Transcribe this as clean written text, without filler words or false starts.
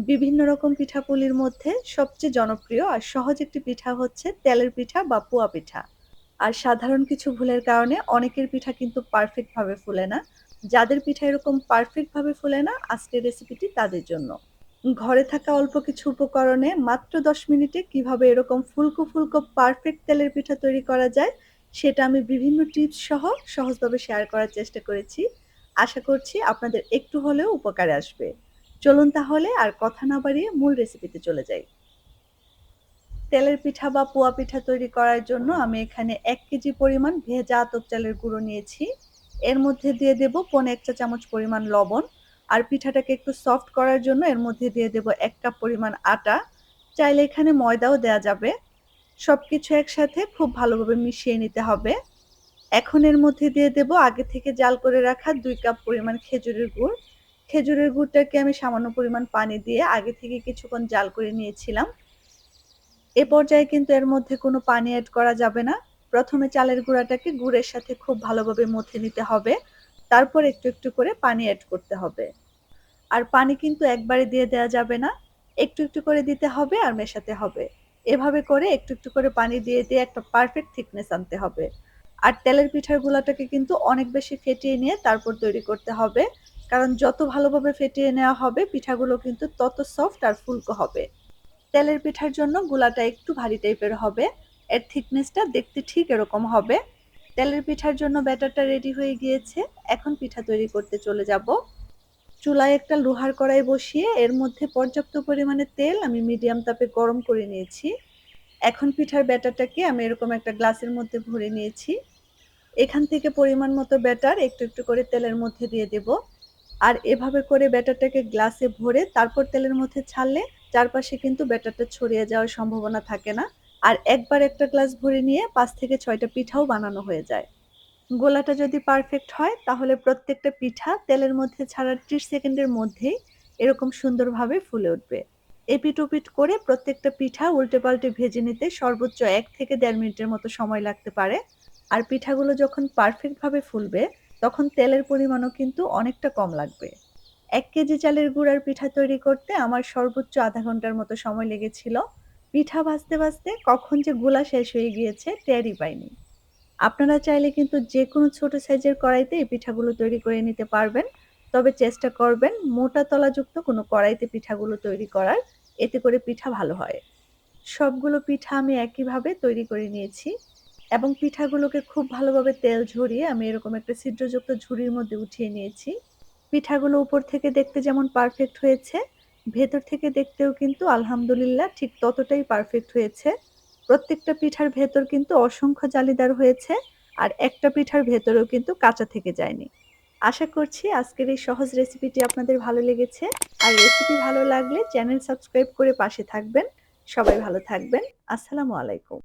বিভিন্ন রকম পিঠাপুলির মধ্যে সবচেয়ে জনপ্রিয় আর সহজ একটি পিঠা হচ্ছে তেলের পিঠা বা পুয়া পিঠা। আর সাধারণ কিছু ভুলের কারণে অনেকের পিঠা কিন্তু পারফেক্ট ভাবে ফুলে না। যাদের পিঠা এরকম পারফেক্ট ভাবে ফুলে না, আজকের রেসিপিটি তাদের জন্য। ঘরে থাকা অল্প কিছু উপকরণে মাত্র ১০ মিনিটে কিভাবে এরকম ফুলকো ফুলকো পারফেক্ট তেলের পিঠা তৈরি করা যায়, সেটা আমি বিভিন্ন টিপস সহ সহজভাবে শেয়ার করার চেষ্টা করেছি। আশা করছি আপনাদের একটু হলেও উপকারে আসবে। চলুন তাহলে আর কথা না বাড়িয়ে মূল রেসিপিতে চলে যাই। তেলের পিঠা বা পুয়া পিঠা তৈরি করার জন্য আমি এখানে ১ কেজি পরিমাণ ভেজা আতপ চালের গুঁড়ো নিয়েছি। এর মধ্যে দিয়ে দেব পৌনে ১ চা চামচ পরিমাণ লবণ। আর পিঠাটাকে একটু সফট করার জন্য এর মধ্যে দিয়ে দেব ১ কাপ পরিমাণ আটা। চাইলে এখানে ময়দাও দেয়া যাবে। সবকিছু একসাথে খুব ভালোভাবে মিশিয়ে নিতে হবে। এখন এর মধ্যে দিয়ে দেব আগে থেকে জাল করে রাখা ২ কাপ পরিমাণ খেজুরের গুড়। খেজুরের গুড়টাকে আমি সামান্য পরিমাণ পানি দিয়ে আগে থেকে কিছুক্ষণ জাল করে নিয়েছিলাম। এ পর্যায়ে কিন্তু এর মধ্যে কোনো পানি এড করা যাবে না। প্রথমে চালের গুঁড়াটাকে গুড়ের সাথে খুব ভালোভাবে মথে নিতে হবে। তারপর একটু একটু করে পানি এড করতে হবে। আর পানি কিন্তু একবারে দিয়ে দেয়া যাবে না। একটু একটু করে দিতে হবে আর মেশাতে হবে। এভাবে করে একটু একটু করে পানি দিয়ে দিয়ে একটা পারফেক্ট থিকনেস আনতে হবে। আর তেলের পিঠার গুলাটাকে কিন্তু অনেক বেশি ফেটিয়ে নিয়ে তারপর তৈরি করতে হবে। কারণ যত ভালোভাবে ফেটিয়ে নেওয়া হবে পিঠাগুলো কিন্তু তত সফট আর ফুলকো হবে। তেলের পিঠার জন্য গুলাটা একটু ভারী টাইপের হবে। এর থিকনেসটা দেখতে ঠিক এরকম হবে। তেলের পিঠার জন্য ব্যাটারটা রেডি হয়ে গিয়েছে। এখন পিঠা তৈরি করতে চলে যাব। চুলায় একটা লোহার কড়াই বসিয়ে এর মধ্যে পর্যাপ্ত পরিমাণে তেল আমি মিডিয়াম তাপে গরম করে নিয়েছি। এখন পিঠার ব্যাটারটাকে আমি এরকম একটা গ্লাসের মধ্যে ভরে নিয়েছি। এখান থেকে পরিমাণ মতো ব্যাটার একটু একটু করে তেলের মধ্যে দিয়ে দেব। আর এভাবে করে ব্যাটারটাকে গ্লাসে ভরে তারপর তেলের মধ্যে ছাড়লে চারপাশে কিন্তু ব্যাটারটা ছড়িয়ে যাওয়ার সম্ভাবনা থাকে না। আর একবার একটা গ্লাস ভরে নিয়ে ৫ থেকে ৬টা পিঠাও বানানো হয়ে যায়। গোলাটা যদি পারফেক্ট হয় তাহলে প্রত্যেকটা পিঠা তেলের মধ্যে ছাড়ার ৩০ সেকেন্ডের মধ্যেই এরকম সুন্দরভাবে ফুলে উঠবে। এপিট ওপিট করে প্রত্যেকটা পিঠা উল্টে পাল্টে ভেজে নিতে সর্বোচ্চ ১ থেকে ১.৫ মিনিটের মতো সময় লাগতে পারে। আর পিঠাগুলো যখন পারফেক্ট ভাবে ফুলবে তখন তেলের পরিমাণও কিন্তু অনেকটা কম লাগবে। ১ কেজি চালের গুঁড়ার পিঠা তৈরি করতে আমার সর্বোচ্চ আধা ঘন্টার মতো সময় লেগেছিল। পিঠা ভাজতে ভাজতে কখন যে গোলা শেষ হয়ে গিয়েছে টেরই পাইনি। আপনারা চাইলে কিন্তু যেকোনো ছোট সাইজের কড়াইতে এই পিঠাগুলো তৈরি করে নিতে পারবেন। তবে চেষ্টা করবেন মোটা তলাযুক্ত কোনো কড়াইতে পিঠাগুলো তৈরি করার, এতে করে পিঠা ভালো হয়। সবগুলো পিঠা আমি একইভাবে তৈরি করে নিয়েছি এবং পিঠাগুলোকে খুব ভালোভাবে তেল ঝরিয়ে আমি এরকম একটা ছিদ্রযুক্ত ঝুড়ির মধ্যে উঠিয়ে নিয়েছি। পিঠাগুলো উপর থেকে দেখতে যেমন পারফেক্ট হয়েছে, ভেতর থেকে দেখতেও কিন্তু আলহামদুলিল্লাহ ঠিক ততটাই পারফেক্ট হয়েছে। প্রত্যেকটা পিঠার ভেতর কিন্তু অসংখ্য জালিদার হয়েছে আর একটা পিঠার ভেতরেও কিন্তু কাঁচা থেকে যায়নি। আশা করছি আজকের এই সহজ রেসিপিটি আপনাদের ভালো লেগেছে। আর রেসিপি ভালো লাগলে চ্যানেল সাবস্ক্রাইব করে পাশে থাকবেন। সবাই ভালো থাকবেন। আসসালামু আলাইকুম।